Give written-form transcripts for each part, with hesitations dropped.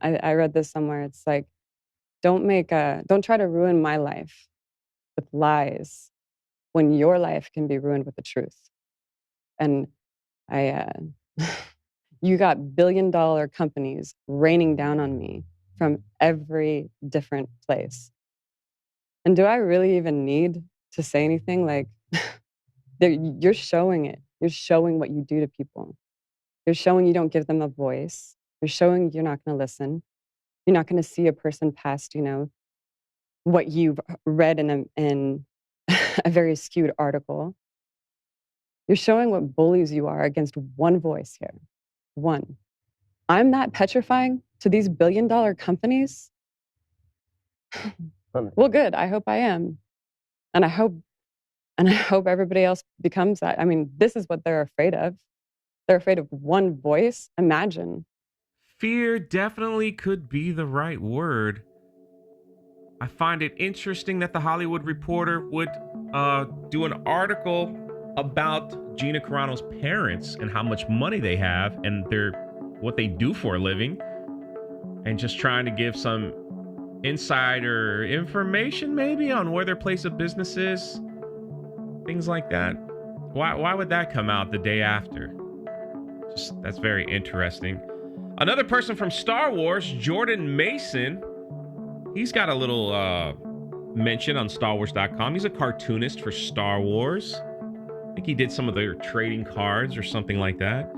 I read this somewhere. It's like, don't try to ruin my life with lies when your life can be ruined with the truth. And I, you got billion-dollar companies raining down on me from every different place. And do I really even need to say anything? Like, you're showing it. You're showing what you do to people. You're showing you don't give them a voice. You're showing you're not going to listen. You're not going to see a person past, what you've read in a very skewed article. You're showing what bullies you are against one voice here. One. I'm that petrifying to these billion-dollar companies? Well, good. I hope I am. And I hope everybody else becomes that. I mean, this is what they're afraid of. They're afraid of one voice. Imagine. Fear definitely could be the right word. I find it interesting that the Hollywood Reporter would do an article about Gina Carano's parents and how much money they have and what they do for a living, and just trying to give some insider information maybe on where their place of business is, things like that. Why would that come out the day after? That's very interesting. Another person from Star Wars, Jordan Mason, he's got a little mention on StarWars.com. He's a cartoonist for Star Wars. I think he did some of their trading cards or something like that.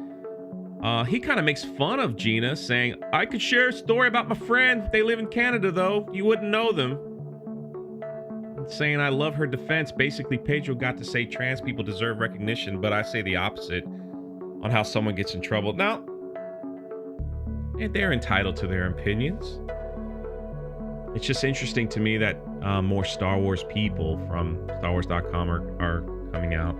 He kind of makes fun of Gina, saying, I could share a story about my friend. They live in Canada, though. You wouldn't know them. Saying, I love her defense. Basically, Pedro got to say trans people deserve recognition, but I say the opposite on how someone gets in trouble. Now, they're entitled to their opinions. It's just interesting to me that more Star Wars people from StarWars.com are coming out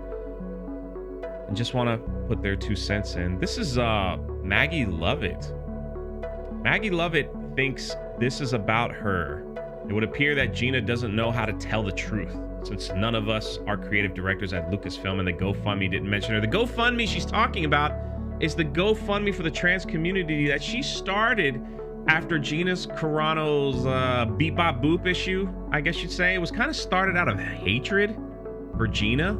and just want to put their 2 cents in. This is Maggie Lovett. Maggie Lovett thinks this is about her. It would appear that Gina doesn't know how to tell the truth, since none of us are creative directors at Lucasfilm, and the GoFundMe didn't mention her. The GoFundMe she's talking about is the GoFundMe for the trans community that she started after Gina Carano's beep bop boop issue, I guess you'd say. It was kind of started out of hatred for Gina.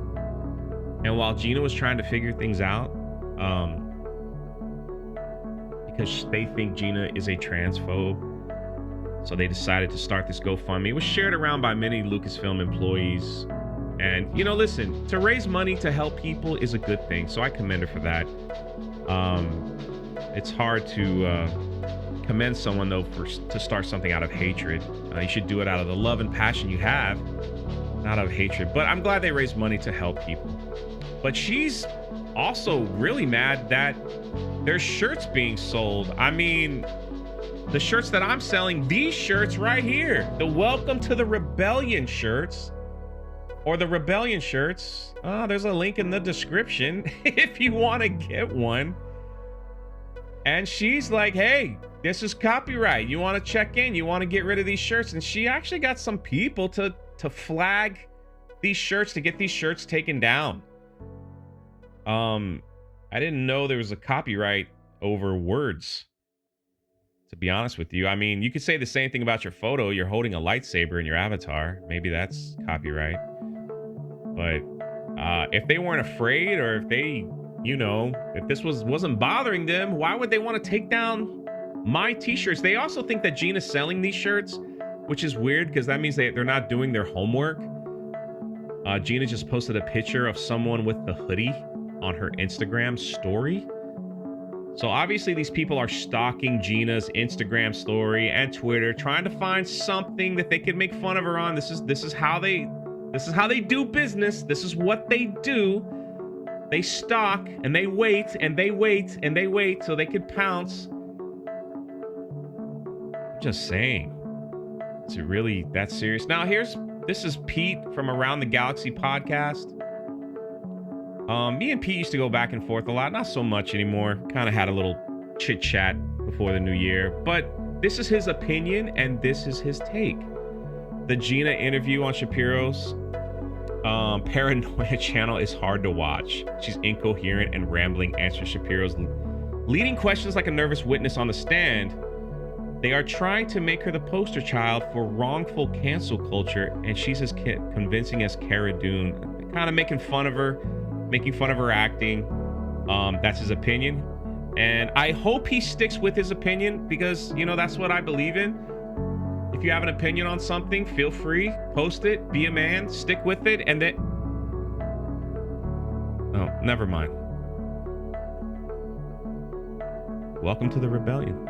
And while Gina was trying to figure things out, because they think Gina is a transphobe, so they decided to start this GoFundMe. It was shared around by many Lucasfilm employees. And, listen, to raise money to help people is a good thing. So I commend her for that. It's hard to commend someone, though, to start something out of hatred. You should do it out of the love and passion you have, not out of hatred. But I'm glad they raised money to help people. But she's also really mad that there's shirts being sold. I mean, the shirts that I'm selling, these shirts right here, the Welcome to the Rebellion shirts, or the Rebellion shirts. There's a link in the description if you want to get one. And she's like, hey, this is copyright. You want to check in? You want to get rid of these shirts? And she actually got some people to flag these shirts, to get these shirts taken down. I didn't know there was a copyright over words, to be honest with you. I mean, you could say the same thing about your photo. You're holding a lightsaber in your avatar. Maybe that's copyright. But if they weren't afraid, or if they, if this wasn't bothering them, why would they want to take down my t-shirts? They also think that Gina's selling these shirts, which is weird because that means they're not doing their homework. Gina just posted a picture of someone with the hoodie on her Instagram story. So obviously these people are stalking Gina's Instagram story and Twitter, trying to find something that they can make fun of her on. This is how they do business. This is what they do. They stalk and they wait and they wait and they wait so they could pounce. I'm just saying. Is it really that serious? Now this is Pete from Around the Galaxy podcast. Me and Pete used to go back and forth a lot. Not so much anymore. Kind of had a little chit chat before the new year. But this is his opinion and this is his take. The Gina interview on Shapiro's Paranoia channel is hard to watch. She's incoherent and rambling, answering Shapiro's leading questions like a nervous witness on the stand. They are trying to make her the poster child for wrongful cancel culture, and she's as convincing as Cara Dune. Kind of making fun of her acting. That's his opinion, and I hope he sticks with his opinion because, you know, that's what I believe in. If you have an opinion on something, feel free, post it, be a man, stick with it, and then... Oh, never mind. Welcome to the rebellion.